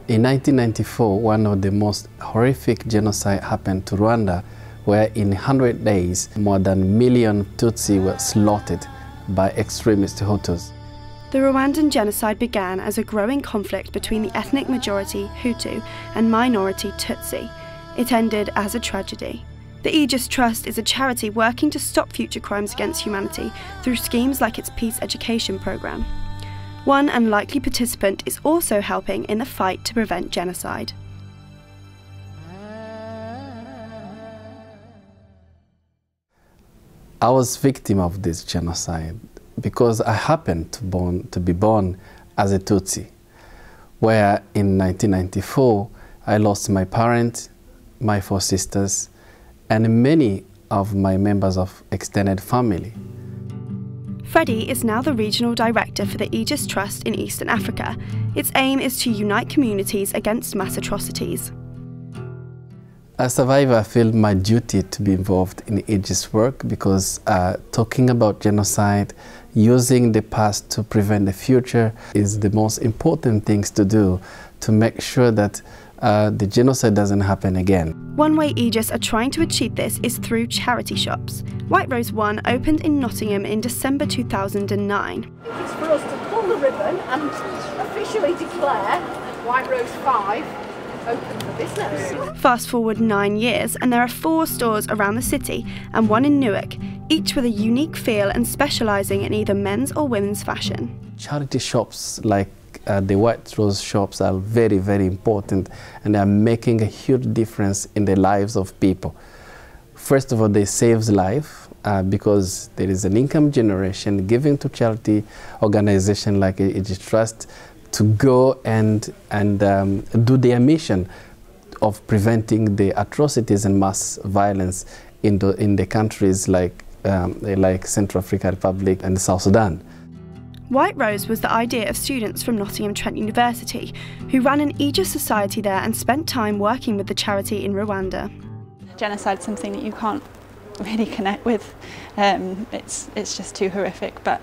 In 1994, one of the most horrific genocide happened to Rwanda, where in 100 days, more than a million Tutsi were slaughtered by extremist Hutus. The Rwandan genocide began as a growing conflict between the ethnic majority Hutu and minority Tutsi. It ended as a tragedy. The Aegis Trust is a charity working to stop future crimes against humanity through schemes like its peace education programme. One unlikely participant is also helping in the fight to prevent genocide. I was victim of this genocide because I happened to be born as a Tutsi, where in 1994 I lost my parents, my 4 sisters, and many of my members of extended family. Freddie is now the Regional Director for the Aegis Trust in Eastern Africa. Its aim is to unite communities against mass atrocities. As a survivor, I feel my duty to be involved in Aegis work because talking about genocide, using the past to prevent the future is the most important things to do to make sure that the genocide doesn't happen again. One way Aegis are trying to achieve this is through charity shops. White Rose 1 opened in Nottingham in December 2009. It's for us to pull the ribbon and officially declare White Rose 5 open for business. Fast forward 9 years and there are 4 stores around the city and 1 in Newark, each with a unique feel and specialising in either men's or women's fashion. Charity shops like the White Rose shops are very, very important, and they are making a huge difference in the lives of people. First of all, they save lives because there is an income generation given to charity organization like Aegis Trust to go and do their mission of preventing the atrocities and mass violence in the countries like Central African Republic and South Sudan. White Rose was the idea of students from Nottingham Trent University who ran an Aegis society there and spent time working with the charity in Rwanda. Genocide is something that you can't really connect with. It's just too horrific, but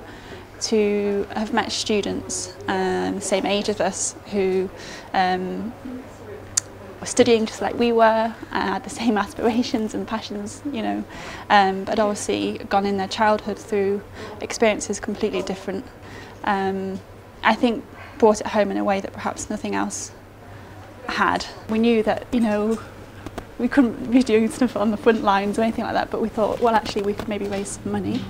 to have met students the same age as us who were studying just like we were, had the same aspirations and passions, you know, but obviously gone in their childhood through experiences completely different. I think brought it home in a way that perhaps nothing else had. We knew that, you know, we couldn't be doing stuff on the front lines or anything like that, but we thought, well, actually we could maybe raise some money.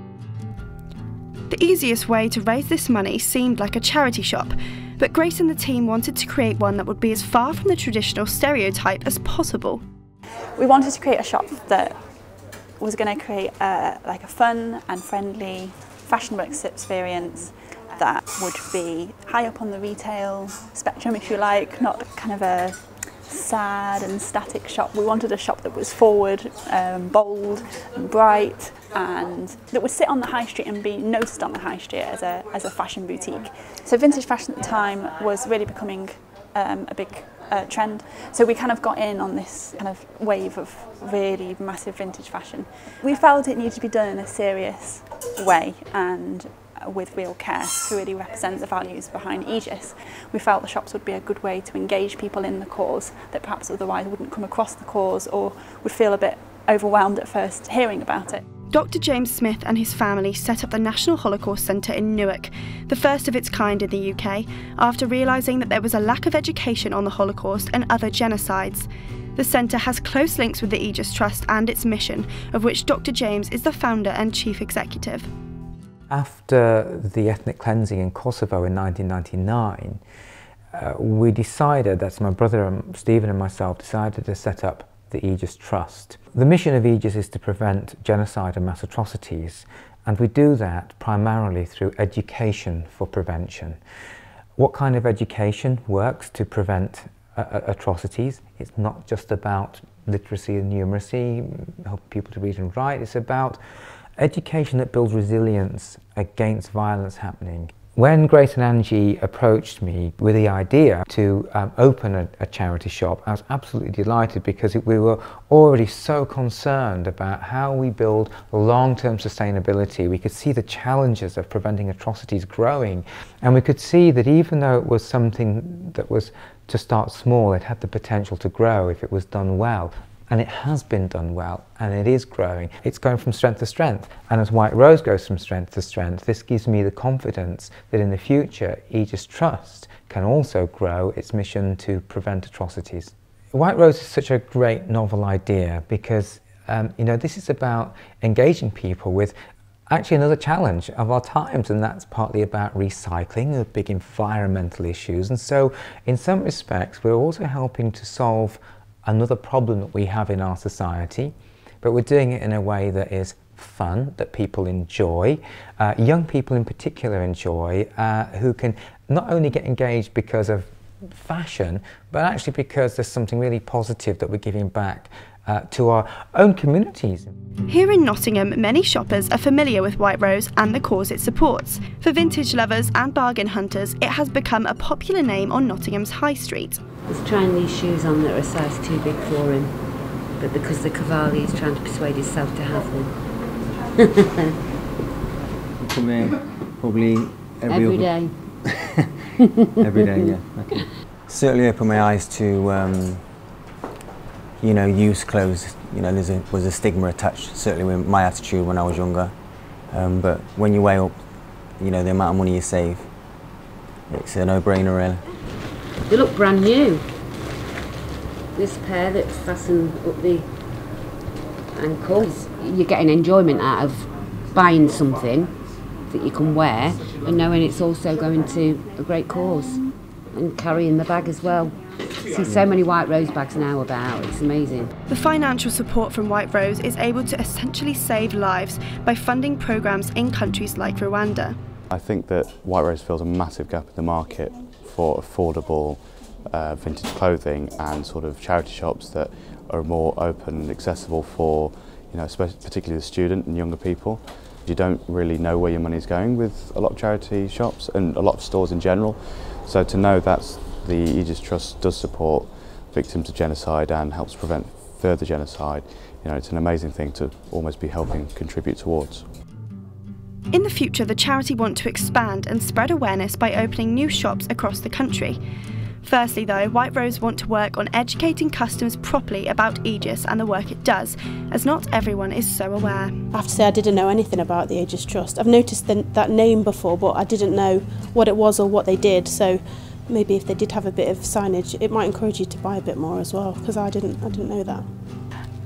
The easiest way to raise this money seemed like a charity shop, but Grace and the team wanted to create one that would be as far from the traditional stereotype as possible. We wanted to create a shop that was going to create like a fun and friendly fashionable experience that would be high up on the retail spectrum, if you like, not kind of a sad and static shop. We wanted a shop that was forward, bold and bright, and that would sit on the high street and be noticed on the high street as a fashion boutique. So vintage fashion at the time was really becoming a big trend. So we kind of got in on this kind of wave of really massive vintage fashion. We felt it needed to be done in a serious way and with real care to really represent the values behind Aegis. We felt the shops would be a good way to engage people in the cause that perhaps otherwise wouldn't come across the cause or would feel a bit overwhelmed at first hearing about it. Dr. James Smith and his family set up the National Holocaust Centre in Newark, the first of its kind in the UK, after realising that there was a lack of education on the Holocaust and other genocides. The centre has close links with the Aegis Trust and its mission, of which Dr. James is the founder and chief executive. After the ethnic cleansing in Kosovo in 1999, we decided, that's my brother Stephen and myself, decided to set up the Aegis Trust. The mission of Aegis is to prevent genocide and mass atrocities, and we do that primarily through education for prevention. What kind of education works to prevent atrocities? It's not just about literacy and numeracy, help people to read and write, it's about education that builds resilience against violence happening. When Grace and Angie approached me with the idea to open a charity shop, I was absolutely delighted because we were already so concerned about how we build long-term sustainability. We could see the challenges of preventing atrocities growing, and we could see that even though it was something that was to start small, it had the potential to grow if it was done well. And it has been done well, and it is growing. It's going from strength to strength. And as White Rose goes from strength to strength, this gives me the confidence that in the future, Aegis Trust can also grow its mission to prevent atrocities. White Rose is such a great novel idea because, you know, this is about engaging people with actually another challenge of our times, and that's partly about recycling, the big environmental issues. And so, in some respects, we're also helping to solve another problem that we have in our society, but we're doing it in a way that is fun, that people enjoy, young people in particular enjoy, who can not only get engaged because of fashion, but actually because there's something really positive that we're giving back to our own communities. Here in Nottingham, many shoppers are familiar with White Rose and the cause it supports. For vintage lovers and bargain hunters, it has become a popular name on Nottingham's high street. He's trying these shoes on that are a size too big for him, but because the Cavalli is trying to persuade himself to have them. Come in probably every day. Every day, yeah. Okay. Certainly opened my eyes to, you know, used clothes. You know, was a stigma attached, certainly with my attitude when I was younger. But when you weigh up, you know, the amount of money you save, it's a no-brainer, really. They look brand new. This pair that's fastened up the ankles, you're getting enjoyment out of buying something that you can wear and knowing it's also going to a great cause, and carrying the bag as well. See so many White Rose bags now about, it's amazing. The financial support from White Rose is able to essentially save lives by funding programmes in countries like Rwanda. I think that White Rose fills a massive gap in the market for affordable vintage clothing and sort of charity shops that are more open and accessible for, you know, particularly the student and younger people. You don't really know where your money's going with a lot of charity shops and a lot of stores in general. So to know that the Aegis Trust does support victims of genocide and helps prevent further genocide, you know, it's an amazing thing to almost be helping contribute towards. In the future, the charity want to expand and spread awareness by opening new shops across the country. Firstly though, White Rose want to work on educating customers properly about Aegis and the work it does, as not everyone is so aware. I have to say I didn't know anything about the Aegis Trust. I've noticed that name before, but I didn't know what it was or what they did, so maybe if they did have a bit of signage, it might encourage you to buy a bit more as well, because I didn't know that.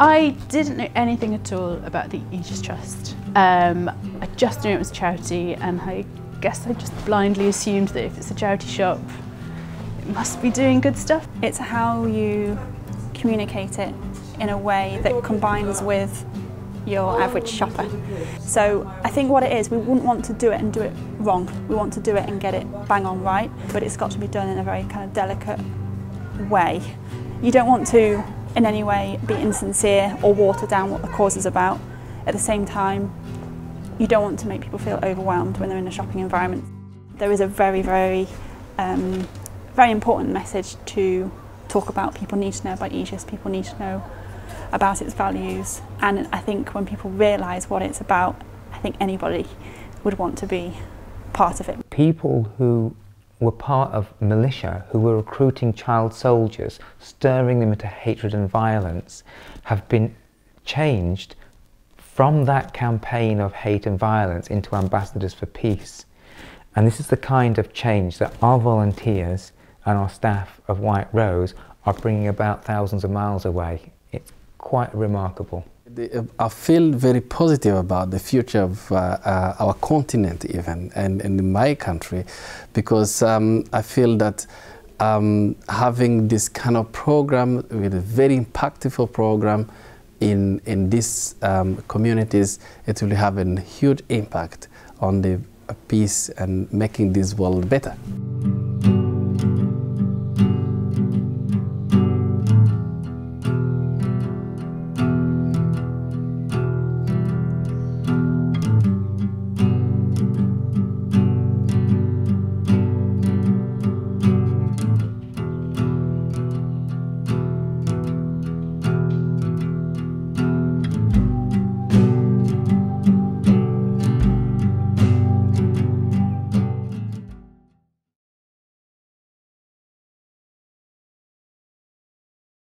I didn't know anything at all about the Aegis Trust. I just knew it was a charity, and I guess I just blindly assumed that if it's a charity shop, it must be doing good stuff. It's how you communicate it in a way that combines with your average shopper. So I think what it is, we wouldn't want to do it and do it wrong. We want to do it and get it bang on right, but it's got to be done in a very kind of delicate way. You don't want to in any way be insincere or water down what the cause is about. At the same time, you don't want to make people feel overwhelmed when they're in a shopping environment. There is a very, very important message to talk about. People need to know about Aegis, people need to know about its values, and I think when people realise what it's about, I think anybody would want to be part of it. People who were part of militia, who were recruiting child soldiers, stirring them into hatred and violence, have been changed from that campaign of hate and violence into ambassadors for peace. And this is the kind of change that our volunteers and our staff of White Rose are bringing about thousands of miles away. It's quite remarkable. I feel very positive about the future of our continent even, and in my country, because I feel that having this kind of program, with a very impactful program in these communities, it will have a huge impact on the peace and making this world better.